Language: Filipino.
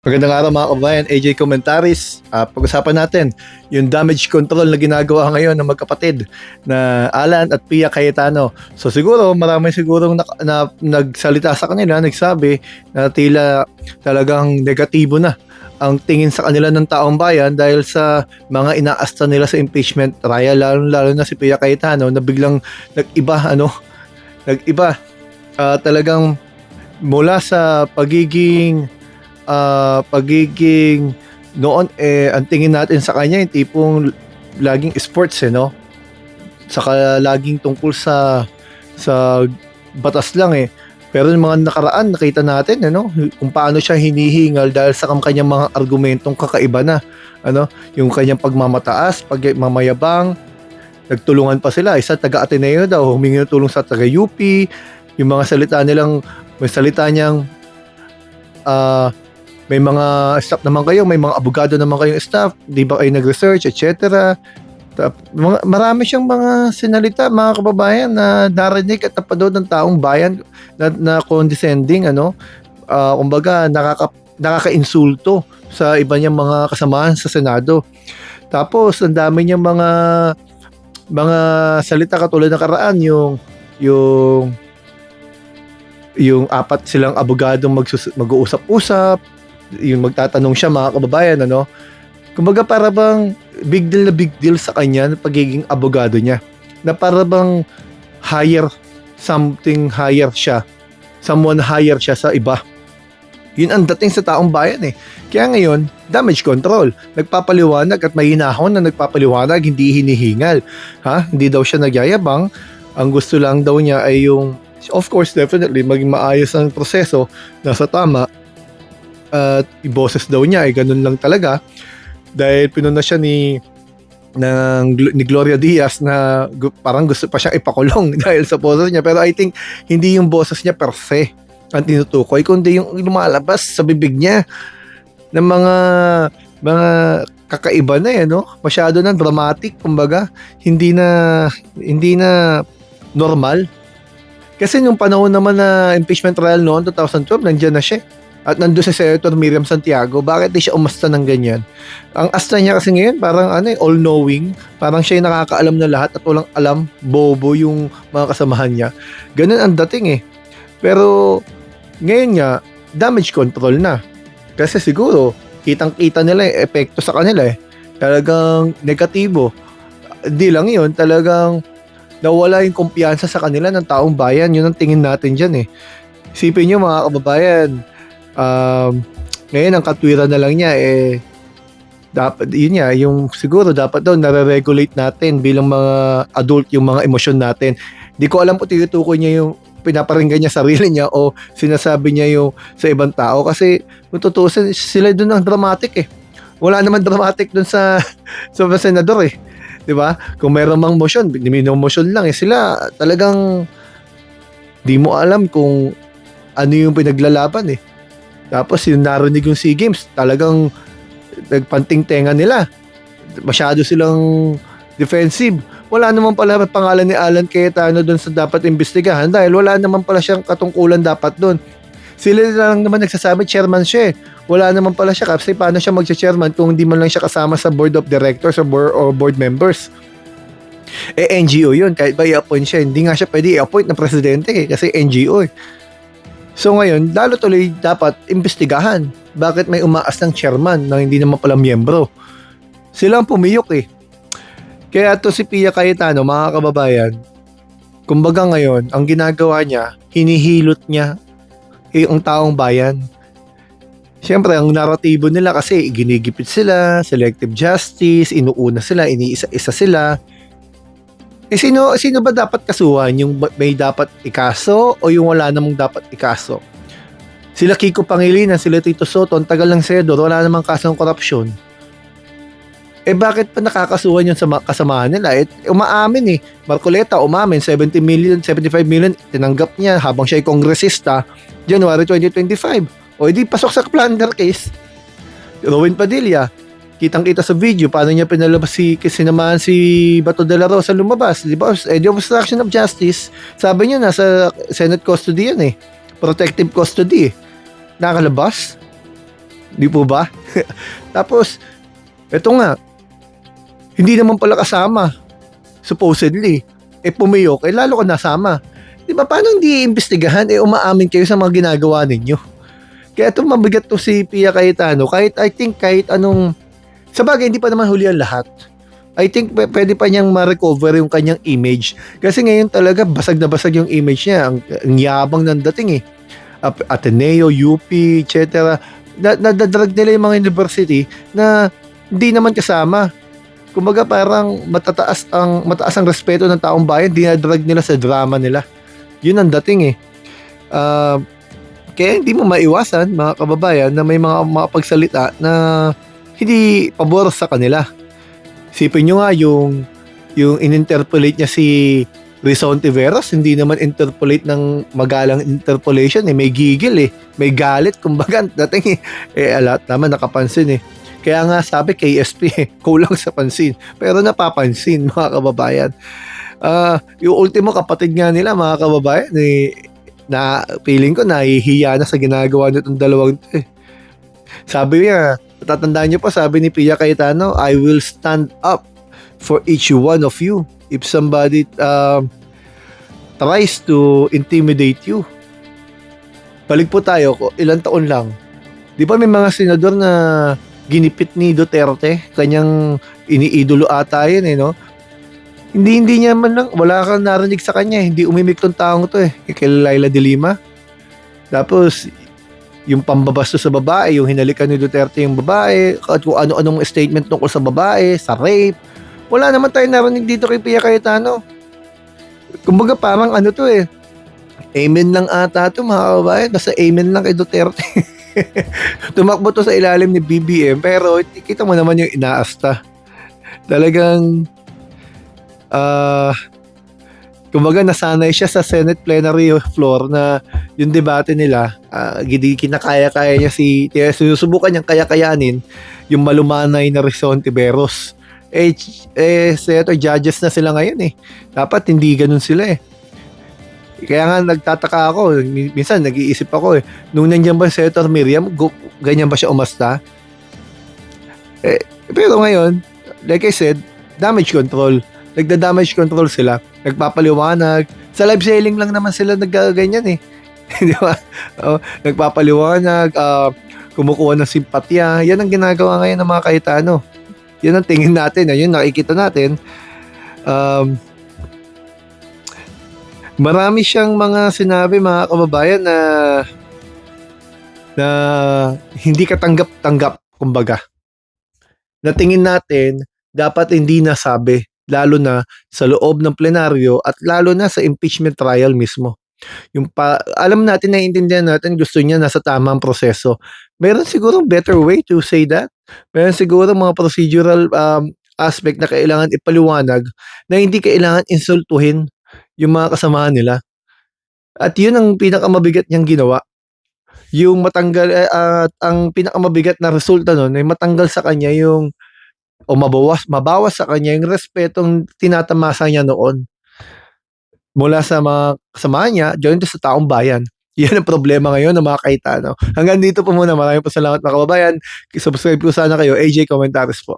Magandang araw mga kabayan, AJ Commentaries. Pag-usapan natin yung damage control na ginagawa ngayon ng magkapatid na Alan at Pia Cayetano. So siguro marami sigurong nagsalita sa kanila, nagsabi na tila talagang negatibo na ang tingin sa kanila ng taong bayan dahil sa mga inaasta nila sa impeachment trial, lalo na si Pia Cayetano na biglang nag-iba talagang mula sa pagiging noon ang tingin natin sa kanya yung tipong laging sports no, saka laging tungkol sa batas lang pero yung mga nakaraan nakita natin kung paano siya hinihingal dahil sa kanyang mga argumentong kakaiba na yung kanyang pagmamataas, pagmamayabang. Nagtulungan pa sila, isa taga Ateneo daw humingi ng tulong sa taga UP, yung mga salita nilang niyang may mga staff naman kayo, may mga abogado naman kayong staff, di ba kayo nag-research, etc. Marami siyang mga sinalita, mga kababayan, na narinig at napanood ng taong bayan na condescending, kumbaga nakaka-insulto sa iba niyang mga kasamahan sa Senado. Tapos ang dami niyang mga salita katulad ng karaan, yung apat silang abogadong mag-uusap-usap, yung magtatanong siya, mga kababayan, kumbaga para bang big deal sa kanya na pagiging abogado niya, na para bang someone higher siya sa iba. Yun ang dating sa taong bayan Kaya ngayon, damage control, nagpapaliwanag at may hinahon na nagpapaliwanag, hindi hinihingal. Hindi daw siya nagyayabang. Ang gusto lang daw niya ay yung, of course, definitely, maging maayos ang proseso, nasa tama. At iboses daw niya ganun lang talaga dahil pinuna siya ni Gloria Diaz na parang gusto pa siyang ipakulong dahil sa boses niya. Pero I think hindi yung boses niya per se ang tinutukoy, kundi yung lumalabas sa bibig niya ng mga kakaiba na masyado na dramatic, kumbaga hindi na normal. Kasi nung panahon naman na impeachment trial noon 2012, nandiyan na siya at nandun si Senator Miriam Santiago. Bakit di siya umasta ng ganyan? Ang asta niya kasi ngayon parang all-knowing, parang siya yung nakakaalam na lahat at walang alam, bobo yung mga kasamahan niya. Ganun ang dating Pero ngayon nga, damage control na. Kasi siguro, kitang-kita nila yung epekto sa kanila Talagang negatibo. Di lang yun, talagang nawala yung kumpiyansa sa kanila ng taong bayan. Yun ang tingin natin dyan Isipin nyo, mga kababayan, ngayon ang katwiran na lang niya dapat yun niya, yung siguro dapat daw nare-regulate natin bilang mga adult yung mga emosyon natin. Di ko alam kung tinutukoy niya yung pinaparinggan niya sarili niya o sinasabi niya yung sa ibang tao, kasi kung tutusin sila doon ang dramatic wala naman dramatic doon sa senador di ba? Kung mayroon mang motion, motion lang sila talagang di mo alam kung ano yung pinaglalaban Tapos yung narinig yung SEA Games, talagang nagpanting-tenga nila. Masyado silang defensive. Wala naman pala pangalan ni Alan Cayetano doon sa dapat imbestigahan dahil wala naman pala siyang katungkulan dapat doon. Sila lang naman nagsasabi, chairman siya Wala naman pala siya kasi paano siya magsa-chairman kung hindi man lang siya kasama sa board of directors or board members. NGO yun, kahit ba i-appoint siya, hindi nga siya pwede i-appoint ng presidente kasi NGO So ngayon, lalo tuloy dapat imbestigahan. Bakit may umaas ng chairman na hindi naman pala miyembro? Sila ang pumiyok Kaya to si Pia Cayetano, mga kababayan, kumbaga ngayon, ang ginagawa niya, hinihilot niya ang taong bayan. Siyempre, ang naratibo nila kasi ginigipit sila, selective justice, inuuna sila, iniisa-isa sila. Sino ba dapat kasuhan? Yung may dapat ikaso o yung wala namang dapat ikaso? Sila Kiko Pangilinan, sila Tito Soto, ang tagal ng senador, wala namang kasong korupsyon. Bakit pa nakakasuhan yun sa kasamahan nila? Umaamin Marcoleta umamin, 70 million, 75 million, tinanggap niya habang siya ay kongresista, January 2025. O edi pasok sa plunder case. Rowan Padilla, kitang-kita sa video paano niya pinalabas sinamahan si Bato de la Rosa lumabas, di ba? The obstruction of justice, sabi niya nasa Senate custody yan protective custody. Nakalabas. 'Di po ba? Tapos eto nga, hindi naman pala kasama supposedly, pumiyok, lalo ka nasama. 'Di ba paano hindi iimbestigahan, umaamin kayo sa mga ginagawa ninyo. Kaya 'to mabigat 'to si Pia Cayetano kahit I think kahit anong sabagay hindi pa naman huli ang lahat. I think puwede pa niyang ma-recover yung kanyang image. Kasi ngayon talaga basag na basag yung image niya, ang yabang ng dating, Ateneo, UP, et cetera. Nada-drag nila yung mga university na hindi naman kasama. Kumbaga parang mataas ang respeto ng taong bayan, dina-drag nila sa drama nila. Yun ang dating, eh. Ah, Kaya hindi mo maiwasan mga kababayan na may mga makapagsalita na hindi pabor sa kanila. Isipin nyo nga yung in-interpolate niya si Rizon Tiveros, hindi naman interpolate ng magalang interpolation, may gigil, may galit kumbaga dating, lahat naman nakapansin, kaya nga sabi KSP, kulang sa pansin pero napapansin mga kababayan. Yung ultimo kapatid nga nila mga kababayan, na feeling ko nahihiya na sa ginagawa nitong dalawang to, Sabi niya, tatandaan niyo pa, sabi ni Pia Cayetano, I will stand up for each one of you if somebody tries to intimidate you. Balik po tayo, ilang taon lang. Di ba may mga senador na ginipit ni Duterte, kanyang iniidolo ata yun, no? Hindi niya man lang, wala kang narinig sa kanya, hindi umimik tong taong to, kay Laila de Lima. Tapos, yung pambabastos sa babae, yung hinalikan ni Duterte yung babae, at kung ano-anong statement tungkol sa babae, sa rape. Wala naman tayo narinig dito kay Pia Cayetano. Kumbaga parang ano to, amen lang ata to mga kababayan, basta amen lang kay Duterte. Tumakbo to sa ilalim ni BBM, pero kita mo naman yung inaasta. Talagang kumbaga nasanay siya sa Senate plenary floor na yung debate nila, kinakaya-kaya niya sinusubukan niyang kaya-kayanin yung malumanay na Rizon Tiveros. Senator judges na sila ngayon, dapat hindi ganun sila, Kaya nga nagtataka ako, minsan nag-iisip ako, nung nandiyan ba Senator Miriam, ganyan ba siya umasta? Pero ngayon, like I said, damage control. Nagda-damage control sila, nagpapaliwanag. Sa live selling lang naman sila naggaganyan, Di ba? Nagpapaliwanag, kumukuha ng simpatya. Yan ang ginagawa ngayon ng mga Cayetano. Yan ang tingin natin, yun nakikita natin. Marami siyang mga sinabi mga kababayan na hindi katanggap-tanggap, kumbaga. Na tingin natin dapat hindi nasabi, lalo na sa loob ng plenaryo at lalo na sa impeachment trial mismo. Alam natin, naiintindihan natin, gusto niya nasa tamang proseso. Meron siguro better way to say that. Meron siguro mga procedural aspect na kailangan ipaliwanag na hindi kailangan insultuhin yung mga kasamahan nila. At yun ang pinakamabigat niyang ginawa. Yung matanggal, ang pinakamabigat na resulta nun ay matanggal sa kanya yung mabawas sa kanya yung respetong tinatamasa niya noon mula sa mga kasamahan niya, diyan sa taong bayan. Yan ang problema ngayon ng mga Cayetano. Hanggang dito po muna. Maraming salamat mga kababayan. Subscribe po sana kayo. AJ Commentaries po.